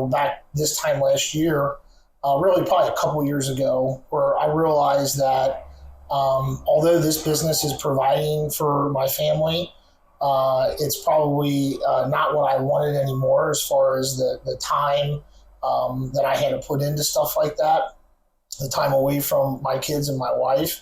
back this time last year, really probably a couple years ago, where I realized that although this business is providing for my family, it's probably not what I wanted anymore as far as the time that I had to put into stuff like that, the time away from my kids and my wife.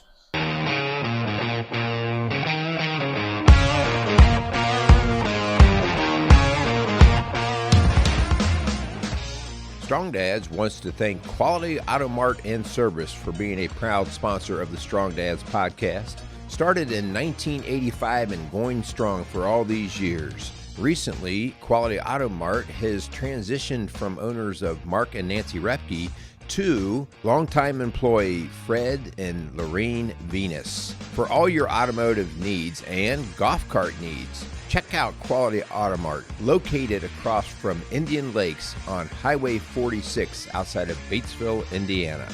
Strong Dads wants to thank Quality Auto Mart and Service for being a proud sponsor of the Strong Dads podcast. Started in 1985 and going strong for all these years. Recently, Quality Auto Mart has transitioned from owners of Mark and Nancy Repke to longtime employee Fred and Lorraine Venus. For all your automotive needs and golf cart needs, check out Quality Auto Mart, located across from Indian Lakes on Highway 46 outside of Batesville, Indiana.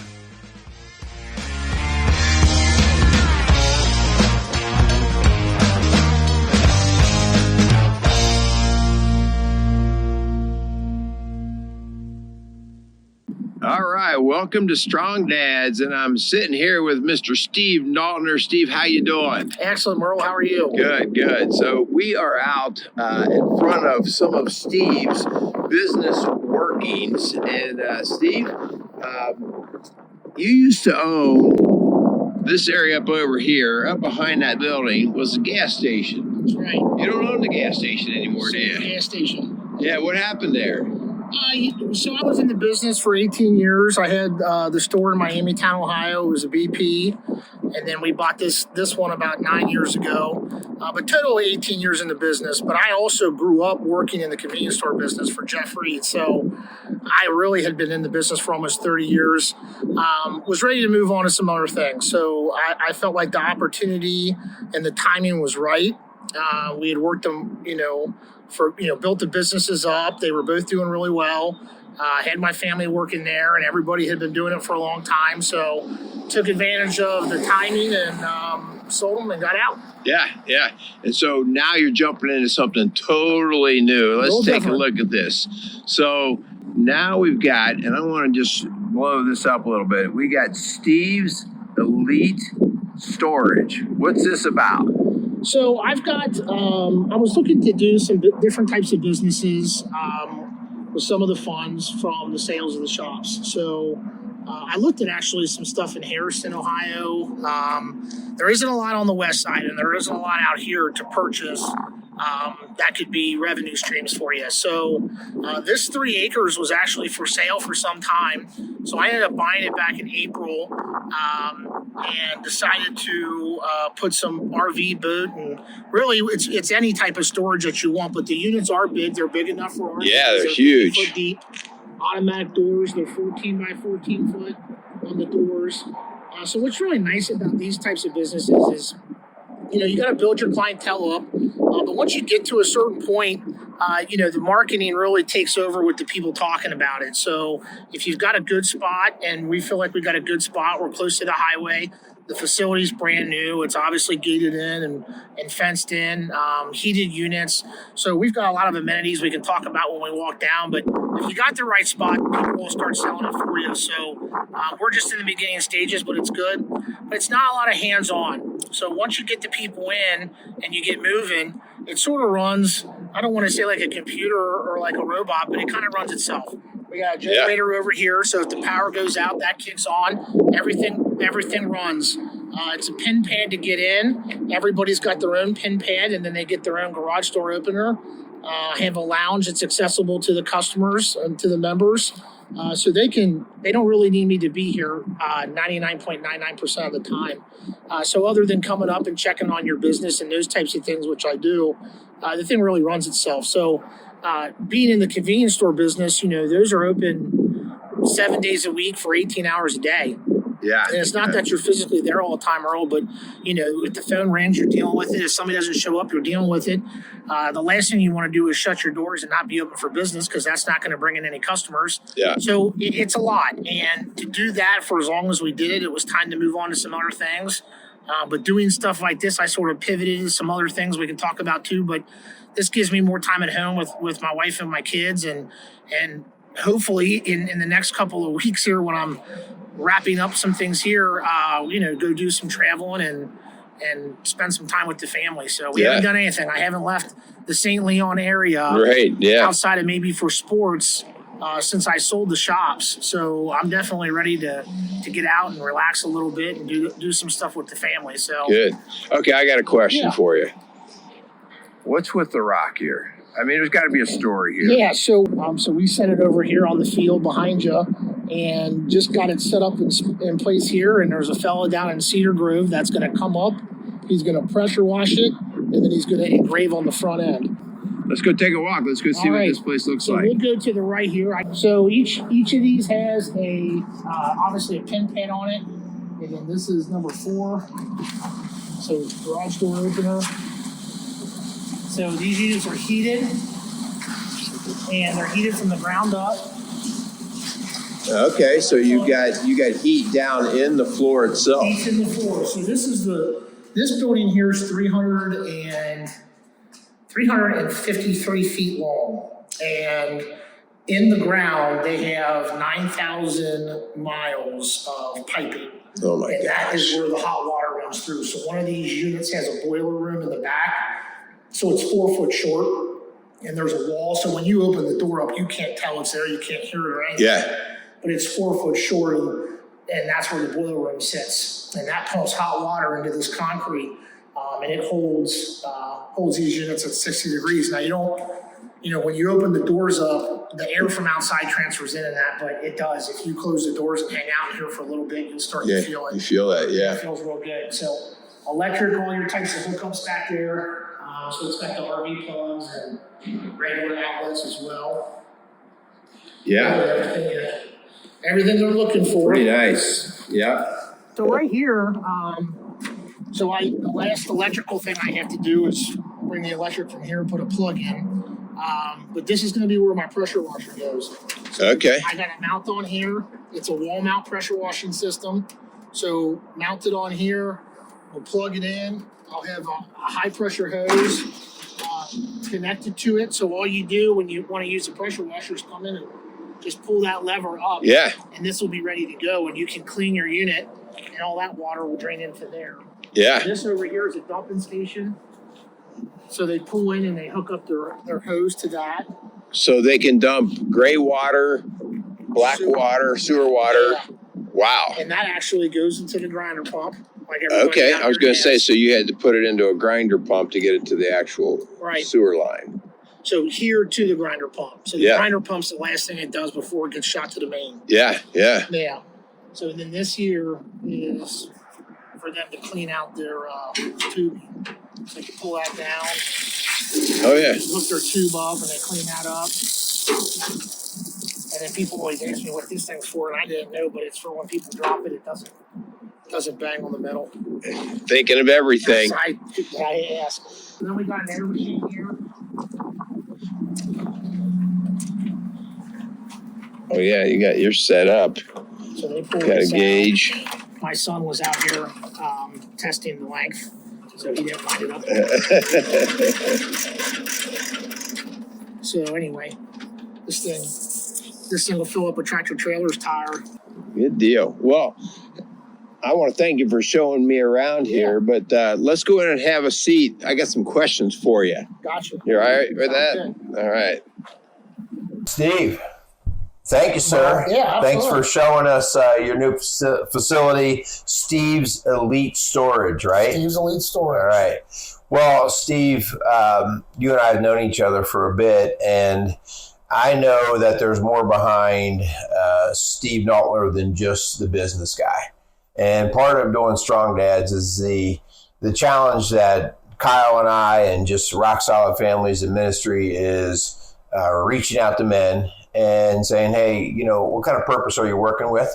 All right, welcome to Strong Dads, and I'm sitting here with Mr. Steve Naltner. Steve, how you doing? Excellent, Merle. How are you? Good. So we are out in front of some of Steve's business workings, and Steve, you used to own this area up over here, up behind that building, was a gas station. That's right. You don't own the gas station anymore, do you? Gas station. Yeah, what happened there? So I was in the business for 18 years. I had the store in Miamitown, Ohio. It was a BP. And then we bought this one about 9 years ago. But total 18 years in the business. But I also grew up working in the convenience store business for Jeff Reed. So I really had been in the business for almost 30 years. Was ready to move on to some other things. So I felt like the opportunity and the timing was right. We had worked them, built the businesses up. They were both doing really well. Had my family working there, and everybody had been doing it for a long time. So took advantage of the timing and sold them and got out. Yeah. And so now you're jumping into something totally new. Let's take a look at this. So now we've got, and I want to just blow this up a little bit. We got Steve's Elite Storage. What's this about? So I've got, I was looking to do some different types of businesses with some of the funds from the sales of the shops. So I looked at actually some stuff in Harrison, Ohio. There isn't a lot on the west side, and there isn't a lot out here to purchase that could be revenue streams for you. So this 3 acres was actually for sale for some time. So I ended up buying it back in April and decided to put some RV boat, and really it's any type of storage that you want, but the units are big. They're big enough for RVs. Yeah, they're huge. 50 foot deep, automatic doors. They're 14 by 14 foot on the doors. So what's really nice about these types of businesses is, you got to build your clientele up. But once you get to a certain point, the marketing really takes over with the people talking about it. So if you've got a good spot, and we feel like we got a good spot, we're close to the highway. The facility's brand new. It's obviously gated in and fenced in, heated units. So we've got a lot of amenities we can talk about when we walk down. But if you got the right spot, people will start selling it for you. So we're just in the beginning stages, but it's good. But it's not a lot of hands-on. So once you get the people in and you get moving, it sort of runs, I don't want to say like a computer or like a robot, but it kind of runs itself. We got a generator over here, so if the power goes out, that kicks on. Everything runs. It's a pin pad to get in. Everybody's got their own pin pad, and then they get their own garage door opener. Have a lounge that's accessible to the customers and to the members. So they don't really need me to be here 99.99% of the time. So other than coming up and checking on your business and those types of things, which I do, the thing really runs itself. So being in the convenience store business, those are open 7 days a week for 18 hours a day. Yeah. And it's not that you're physically there all the time, Earl, but, if the phone rings, you're dealing with it. If somebody doesn't show up, you're dealing with it. The last thing you want to do is shut your doors and not be open for business, because that's not going to bring in any customers. Yeah. So it's a lot. And to do that for as long as we did, it was time to move on to some other things. But doing stuff like this, I sort of pivoted into some other things we can talk about too. But this gives me more time at home with my wife and my kids, and hopefully in the next couple of weeks here when I'm wrapping up some things here, go do some traveling and spend some time with the family. So we haven't done anything. I haven't left the St. Leon area outside of maybe for sports since I sold the shops. So I'm definitely ready to get out and relax a little bit and do some stuff with the family. So good. Okay, I got a question for you. What's with the rock here? I mean, there's got to be a story here. Yeah, so we set it over here on the field behind you and just got it set up in place here. And there's a fella down in Cedar Grove that's going to come up. He's going to pressure wash it, and then he's going to engrave on the front end. Let's go take a walk. Let's go see what this place looks like. We'll go to the right here. So each of these has obviously a pin pad on it. And then this is number 4. So garage door opener. So these units are heated, and they're heated from the ground up. Okay, so you got heat down in the floor itself. Heat in the floor. So this building here is 353 feet long, and in the ground they have 9,000 miles of piping. Oh my gosh! And that is where the hot water runs through. So one of these units has a boiler room in the back. So it's 4 foot short, and there's a wall. So when you open the door up, you can't tell it's there. You can't hear it or anything. Yeah. But it's 4 foot short, and that's where the boiler room sits. And that pumps hot water into this concrete, and it holds these units at 60 degrees. Now when you open the doors up, the air from outside transfers in and that, but it does. If you close the doors and hang out here for a little bit, you'll start to feel it. You feel that, yeah. It feels real good. So electric, all your types of hookups back there. So it's got the RV plugs and regular outlets as well. Yeah. Everything they're looking for. Pretty nice. Yeah. So right here, the last electrical thing I have to do is bring the electric from here and put a plug in. But this is going to be where my pressure washer goes. So okay. I got it mounted on here. It's a wall mount pressure washing system. So mounted on here, we'll plug it in. I'll have a high pressure hose connected to it. So all you do when you want to use the pressure washer is come in and just pull that lever up. Yeah. And this will be ready to go, and you can clean your unit, and all that water will drain into there. Yeah. This over here is a dumping station. So they pull in and they hook up their hose to that. So they can dump gray water, black water, sewer water. Yeah. Wow. And that actually goes into the grinder pump. Okay, I was going to say, so you had to put it into a grinder pump to get it to the actual sewer line. So here to the grinder pump. So the grinder pump's the last thing it does before it gets shot to the main. Yeah. So then this here is for them to clean out their tubing. So you pull that down. Oh, yeah. Hook their tube up and they clean that up. And then people always ask me what this thing's for, and I didn't know, but it's for when people drop it, it doesn't bang on the metal. Thinking of everything. I ask. And then we got an air machine here. Oh yeah, you got yours set up. So they pull got a gauge. My son was out here testing the length, so he didn't line it up. So anyway, this thing will fill up a tractor trailer's tire. Good deal. Well, I want to thank you for showing me around here, but let's go in and have a seat. I got some questions for you. Gotcha. You all right with that? Good. All right. Steve, thank you, sir. Yeah, thanks for showing us your new facility, Steve's Elite Storage, right? Steve's Elite Storage. All right. Well, Steve, you and I have known each other for a bit, and I know that there's more behind Steve Naltner than just the business guy. And part of doing Strong Dads is the challenge that Kyle and I and just Rock Solid Families and Ministry is reaching out to men and saying, hey, what kind of purpose are you working with?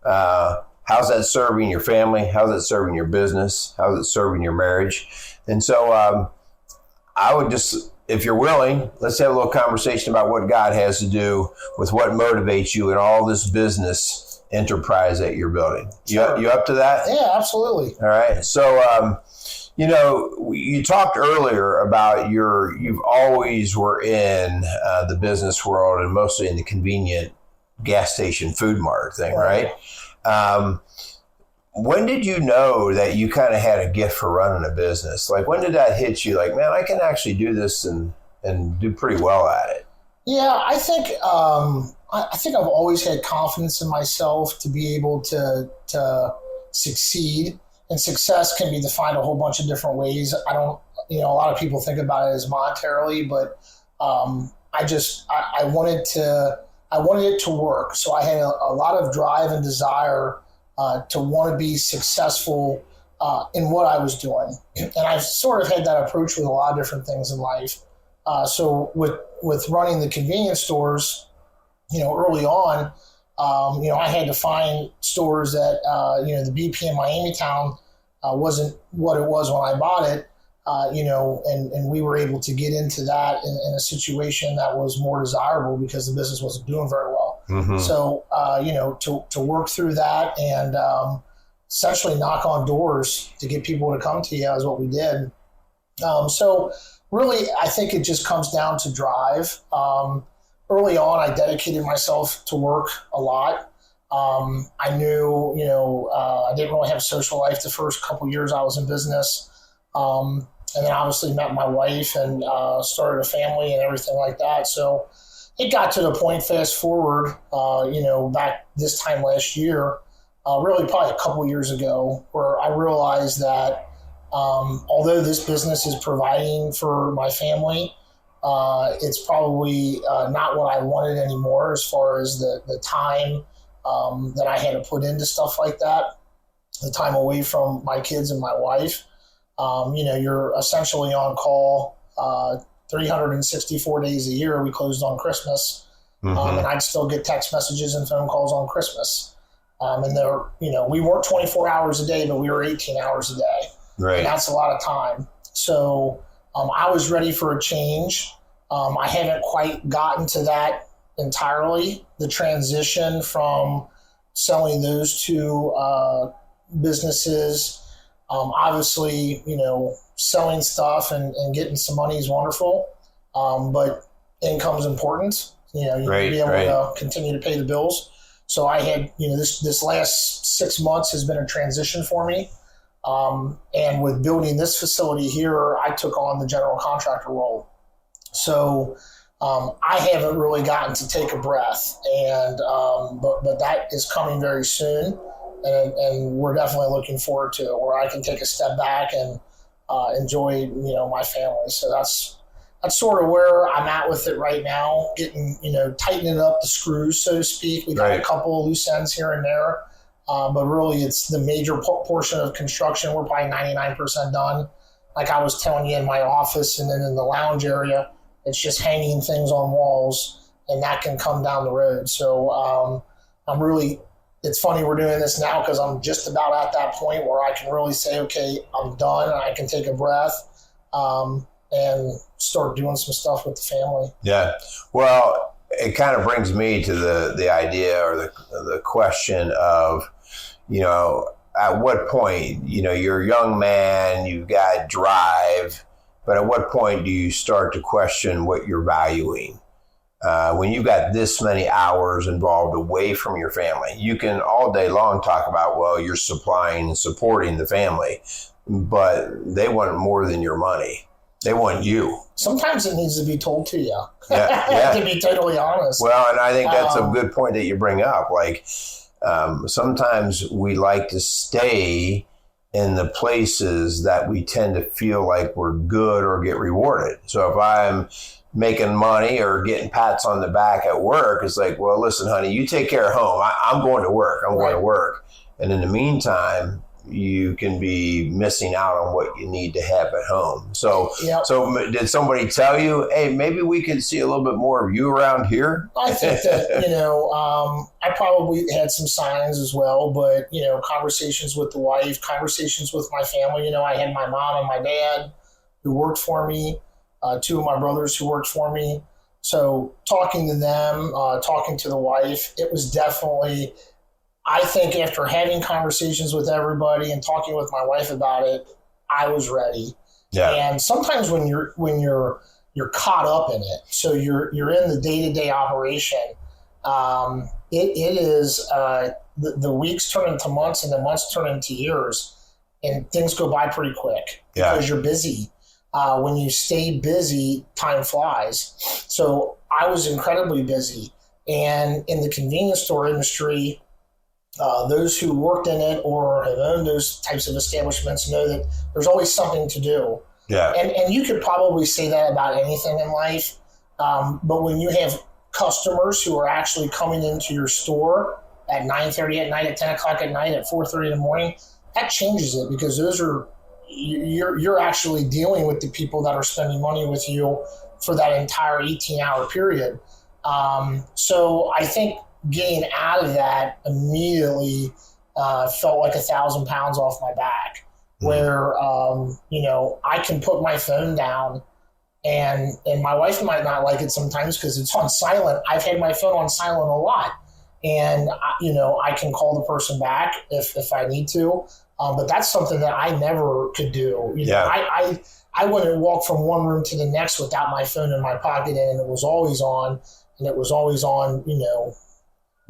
How's that serving your family? How's it serving your business? How's it serving your marriage? And so I would just, if you're willing, let's have a little conversation about what God has to do with what motivates you in all this business enterprise that you're building. Sure. You up to that? Yeah, absolutely. All right. So, you talked earlier about you've always were in the business world and mostly in the convenient gas station food mart thing, right? When did you know that you kind of had a gift for running a business? Like, when did that hit you? Like, man, I can actually do this and do pretty well at it. Yeah, I think I've always had confidence in myself to be able to succeed. And success can be defined a whole bunch of different ways. I don't, a lot of people think about it as monetarily, but I wanted it to work. So I had a lot of drive and desire to want to be successful in what I was doing. And I've sort of had that approach with a lot of different things in life. So with running the convenience stores, early on, I had to find stores that, the BP in Miamitown wasn't what it was when I bought it, and we were able to get into that in a situation that was more desirable because the business wasn't doing very well. Mm-hmm. So, to work through that and essentially knock on doors to get people to come to you is what we did. So really, I think it just comes down to drive. Early on, I dedicated myself to work a lot. I knew, I didn't really have a social life the first couple years I was in business. And then obviously met my wife and started a family and everything like that. So it got to the point, fast forward, back this time last year, really probably a couple years ago, where I realized that although this business is providing for my family, it's probably not what I wanted anymore as far as the time that I had to put into stuff like that, the time away from my kids and my wife. You're essentially on call 364 days a year. We closed on Christmas, and I'd still get text messages and phone calls on Christmas. And we weren't 24 hours a day, but we were 18 hours a day. Right. And that's a lot of time. So I was ready for a change. I haven't quite gotten to that entirely. The transition from selling those two businesses, obviously, selling stuff and getting some money is wonderful, but income's important. You need to be able to continue to pay the bills. So I had, this last 6 months has been a transition for me. And with building this facility here, I took on the general contractor role. So I haven't really gotten to take a breath, and but that is coming very soon, and we're definitely looking forward to it, where I can take a step back and enjoy my family. So that's sort of where I'm at with it right now, getting tightening up the screws, so to speak. We got a couple of loose ends here and there, but really it's the major portion of construction. We're probably 99% done. Like I was telling you, in my office and then in the lounge area, it's just hanging things on walls, and that can come down the road. So it's funny we're doing this now because I'm just about at that point where I can really say, okay, I'm done, and I can take a breath and start doing some stuff with the family. Yeah. Well, it kind of brings me to the idea or the question of, at what point, you're a young man, you've got drive, but at what point do you start to question what you're valuing? When you've got this many hours involved away from your family, you can all day long talk about, well, you're supplying and supporting the family, but they want more than your money. They want you. Sometimes it needs to be told to you, yeah. To be totally honest. Well, and I think that's a good point that you bring up. Like, sometimes we like to stay in the places that we tend to feel like we're good or get rewarded. So if I'm making money or getting pats on the back at work, it's like, well, listen, honey, you take care of home. I'm going to work. I'm going to work. And in the meantime, you can be missing out on what you need to have at home. So, So did somebody tell you, hey, maybe we could see a little bit more of you around here? I think that, I probably had some signs as well, but, conversations with the wife, conversations with my family. I had my mom and my dad who worked for me, two of my brothers who worked for me. So talking to them, talking to the wife, it was definitely I think after having conversations with everybody and talking with my wife about it, I was ready. Yeah. And sometimes when you're caught up in it, so you're in the day-to-day operation, it is the weeks turn into months and the months turn into years, and things go by pretty quick because you're busy. When you stay busy, time flies. So I was incredibly busy. And in the convenience store industry, those who worked in it or have owned those types of establishments know that there's always something to do. Yeah. And you could probably say that about anything in life. But when you have customers who are actually coming into your store at 9:30 at night, at 10 o'clock at night, at 4:30 in the morning, that changes it, because those are, you're actually dealing with the people that are spending money with you for that entire 18-hour period. So I think getting out of that immediately felt like 1,000 pounds off my back, where, I can put my phone down, and my wife might not like it sometimes because it's on silent. I've had my phone on silent a lot, and, I can call the person back if I need to. But that's something that I never could do. I wouldn't walk from one room to the next without my phone in my pocket, and it was always on,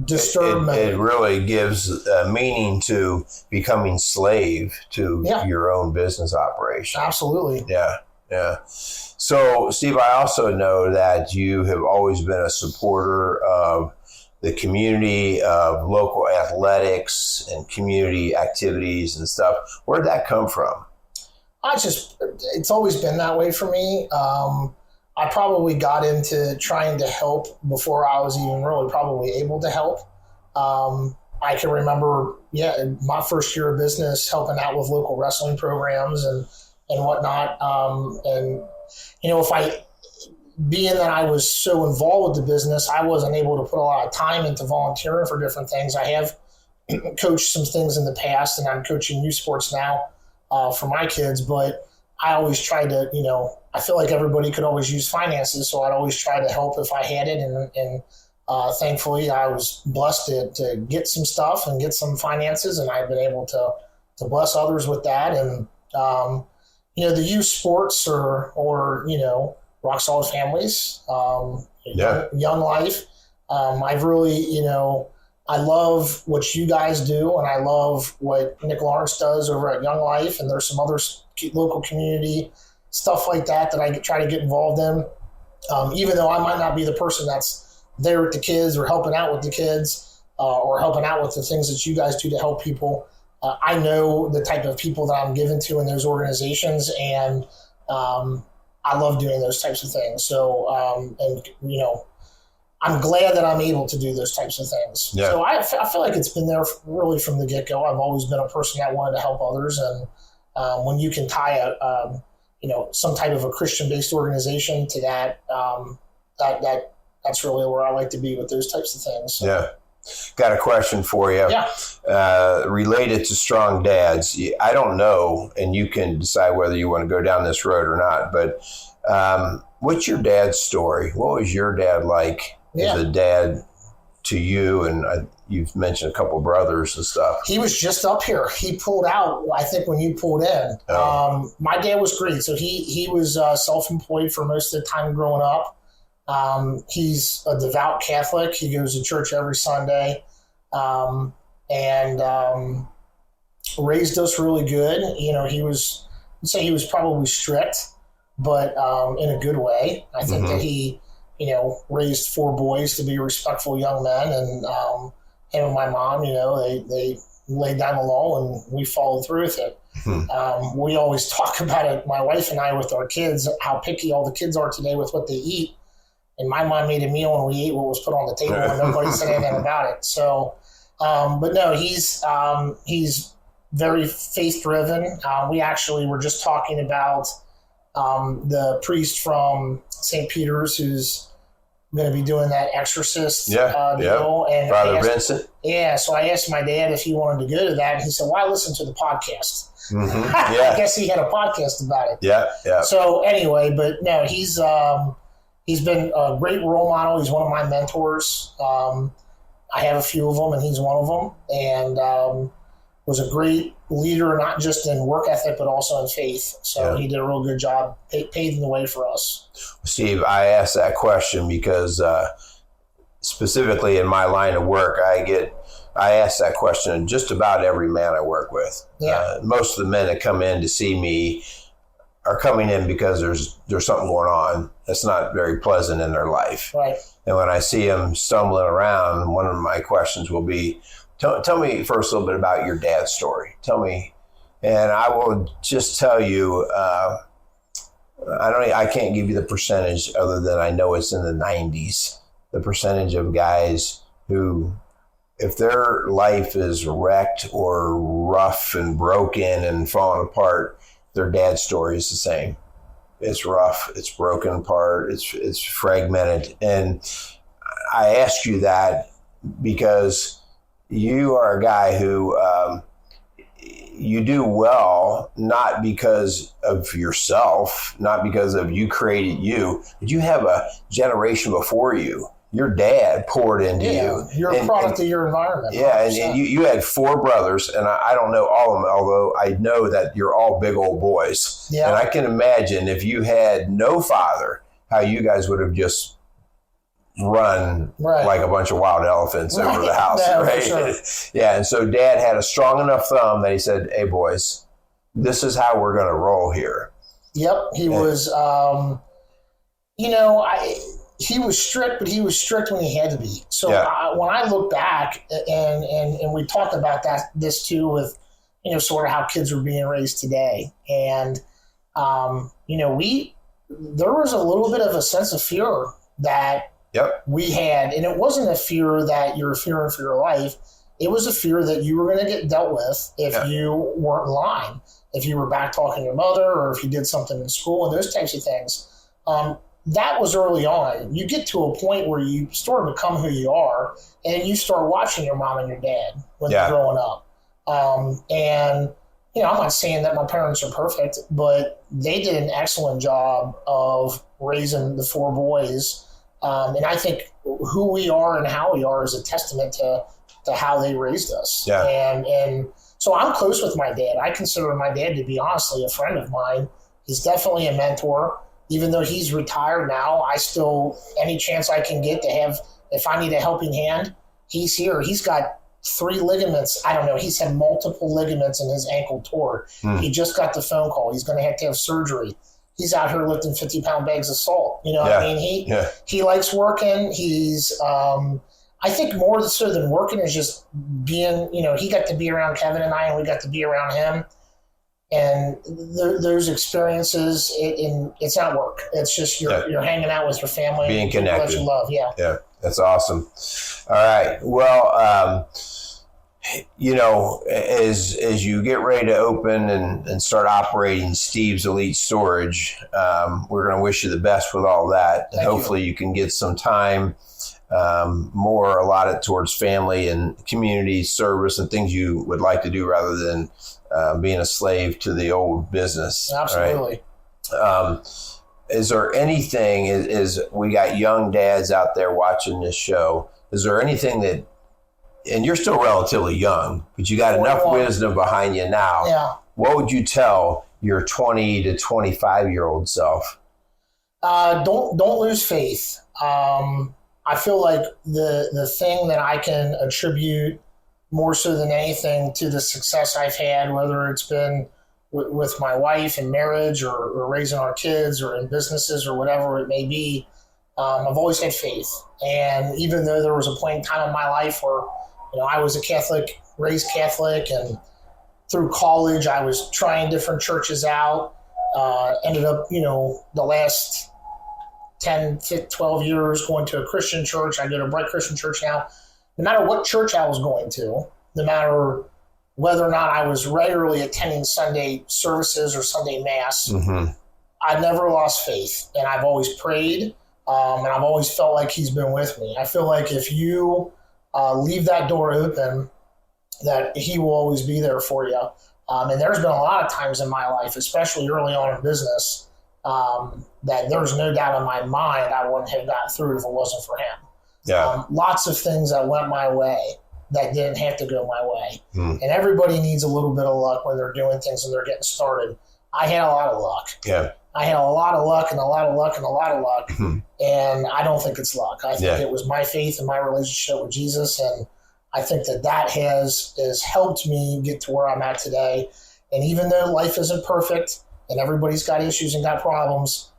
disturb mode. It really gives meaning to becoming slave to your own business operation. Absolutely. Yeah. Yeah. So, Steve, I also know that you have always been a supporter of the community, of local athletics and community activities and stuff. Where'd that come from? It's always been that way for me. I probably got into trying to help before I was even really probably able to help. I can remember, my first year of business, helping out with local wrestling programs and whatnot. Being that I was so involved with the business, I wasn't able to put a lot of time into volunteering for different things. I have coached some things in the past, and I'm coaching youth sports now for my kids, but I always tried to, I feel like everybody could always use finances, so I'd always try to help if I had it. And thankfully, I was blessed to get some stuff and get some finances, and I've been able to bless others with that. And, the youth sports or Rock Solid Families, Young Life. I've really, I love what you guys do, and I love what Nick Lawrence does over at Young Life, and there's some other local community stuff like that I try to get involved in. Even though I might not be the person that's there with the kids or helping out with the kids or helping out with the things that you guys do to help people, I know the type of people that I'm given to in those organizations, and I love doing those types of things. So, I'm glad that I'm able to do those types of things. Yeah. So I feel like it's been there really from the get-go. I've always been a person that wanted to help others. And when you can tie some type of a Christian-based organization to that, that's really where I like to be with those types of things. So. Yeah. Got a question for you. Yeah. Related to strong dads. I don't know, and you can decide whether you want to go down this road or not, but what's your dad's story? What was your dad like as a dad to you? And you've mentioned a couple of brothers and stuff. He was just up here. He pulled out, I think, when you pulled in. My dad was great. So he was self-employed for most of the time growing up. He's a devout Catholic. He goes to church every Sunday, and raised us really good. He was probably strict, but in a good way. I think that he, raised 4 boys to be respectful young men, and him and my mom, they laid down the law, and we followed through with it. We always talk about it, my wife and I, with our kids, how picky all the kids are today with what they eat. And my mom made a meal, and we ate what was put on the table, and nobody said anything about it. So, but no, he's very faith-driven. We actually were just talking about the priest from St. Peter's who's going to be doing that exorcist deal. And Father Vincent. Yeah, so I asked my dad if he wanted to go to that, and he said, "Well, I listened to the podcast." Yeah. I guess he had a podcast about it. Yeah. So anyway, but no, he's been a great role model. He's one of my mentors. I have a few of them, and he's one of them. And was a great leader, not just in work ethic, but also in faith. So he did a real good job paving the way for us. Steve, I asked that question because specifically in my line of work, I ask that question in just about every man I work with. Yeah. Most of the men that come in to see me are coming in because there's something going on that's not very pleasant in their life. Right. And when I see them stumbling around, one of my questions will be, tell me first a little bit about your dad's story. Tell me, and I will just tell you, I can't give you the percentage other than I know it's in the 90s. The percentage of guys who, if their life is wrecked or rough and broken and falling apart, their dad's story is the same. It's rough, it's broken apart, it's fragmented. And I ask you that because you are a guy who you do well, not because of yourself, not because of you created you, but you have a generation before you. Your dad poured into you. You're a product of your environment. Yeah, and you had 4 brothers, and I don't know all of them, although I know that you're all big old boys. Yeah. And I can imagine if you had no father, how you guys would have just run like a bunch of wild elephants over the house, right? Sure. Yeah, and so Dad had a strong enough thumb that he said, "Hey, boys, this is how we're going to roll here." Yep, he was. He was strict, but he was strict when he had to be. So when I look back, and we talked about this too with, sort of how kids were being raised today, and there was a little bit of a sense of fear that we had, and it wasn't a fear that you were fearing for your life. It was a fear that you were going to get dealt with if you weren't in line, if you were back talking your mother, or if you did something in school and those types of things. That was early on. You get to a point where you sort of become who you are, and you start watching your mom and your dad when they're growing up. I'm not saying that my parents are perfect, but they did an excellent job of raising the 4 boys. And I think who we are and how we are is a testament to how they raised us. Yeah. And so I'm close with my dad. I consider my dad to be honestly a friend of mine. He's definitely a mentor. Even though he's retired now, I still, any chance I can get to have, if I need a helping hand, he's here. He's got 3 ligaments. I don't know. He's had multiple ligaments in his ankle tore. He just got the phone call. He's going to have surgery. He's out here lifting 50-pound bags of salt. I mean? He likes working. He's, I think more so than working is just being, he got to be around Kevin and I, and we got to be around him. And those experiences, it's not work. It's just you're hanging out with your family, being connected, that you love. Yeah, that's awesome. All right, well, as you get ready to open and start operating Steve's Elite Storage, we're going to wish you the best with all that, and hopefully you can get some time more allotted towards family and community service and things you would like to do rather than being a slave to the old business. Absolutely. Right? Is there anything, is we got young dads out there watching this show, is there anything that, and you're still relatively young, but you got enough wisdom behind you now. Yeah. What would you tell your 20 to 25-year-old self? Don't lose faith. I feel like the thing that I can attribute more so than anything to the success I've had, whether it's been with my wife in marriage or raising our kids or in businesses or whatever it may be, I've always had faith. And even though there was a point in time in my life where, I was a Catholic, raised Catholic, and through college I was trying different churches out, ended up, the last 10, 12 years going to a Christian church. I go to a Bright Christian Church now. No matter what church I was going to, no matter whether or not I was regularly attending Sunday services or Sunday Mass, I never lost faith. And I've always prayed, and I've always felt like he's been with me. I feel like if you leave that door open, that he will always be there for you. And there's been a lot of times in my life, especially early on in business, that there's no doubt in my mind I wouldn't have gotten through if it wasn't for him. Yeah. Lots of things that went my way that didn't have to go my way. And everybody needs a little bit of luck when they're doing things and they're getting started. I had a lot of luck. Yeah. I had a lot of luck and a lot of luck and a lot of luck. And I don't think it's luck. I think it was my faith and my relationship with Jesus. And I think that has helped me get to where I'm at today. And even though life isn't perfect and everybody's got issues and got problems,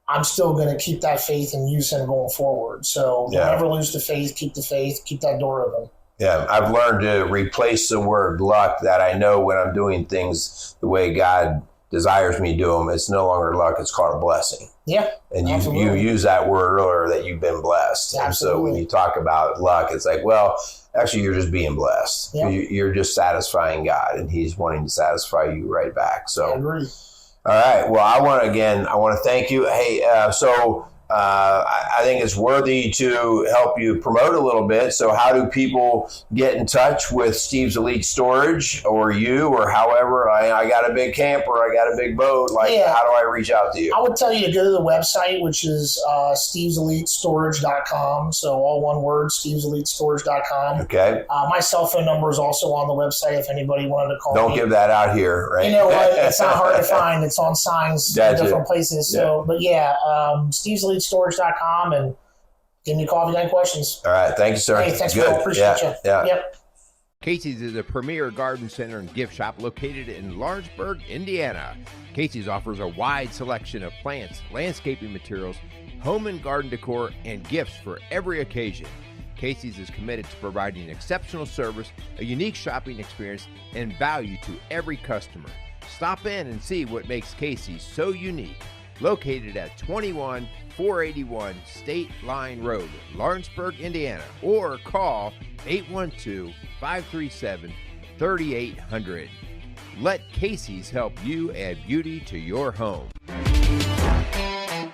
I'm still going to keep that faith and use him going forward. So never lose the faith, keep that door open. Yeah, I've learned to replace the word luck that I know when I'm doing things the way God desires me to do them. It's no longer luck, it's called a blessing. Yeah. And you use that word earlier that you've been blessed. Absolutely. And so when you talk about luck, it's like, well, actually you're just being blessed. Yeah. You're just satisfying God and he's wanting to satisfy you right back. So I agree. All right. Well, I want to thank you. Hey, I think it's worthy to help you promote a little bit. So how do people get in touch with Steve's Elite Storage or you or however? I got a big camper, I got a big boat. How do I reach out to you? I would tell you to go to the website, which is steveselitestorage.com. So all one word, steveselitestorage.com. Okay. My cell phone number is also on the website if anybody wanted to call me. Don't give that out here, right? You know what? It's not hard to find. It's on signs in different places. So, but steveselitestorage.com and give me a call if you got any questions. All right. Thank you, sir. Hey, thanks, Phil. Appreciate you. Yeah. Yep. Casey's is a premier garden center and gift shop located in Lawrenceburg, Indiana. Casey's offers a wide selection of plants, landscaping materials, home and garden decor, and gifts for every occasion. Casey's is committed to providing exceptional service, a unique shopping experience, and value to every customer. Stop in and see what makes Casey's so unique. Located at 21481 State Line Road, Lawrenceburg, Indiana, or call 812-537-3800. Let Casey's help you add beauty to your home.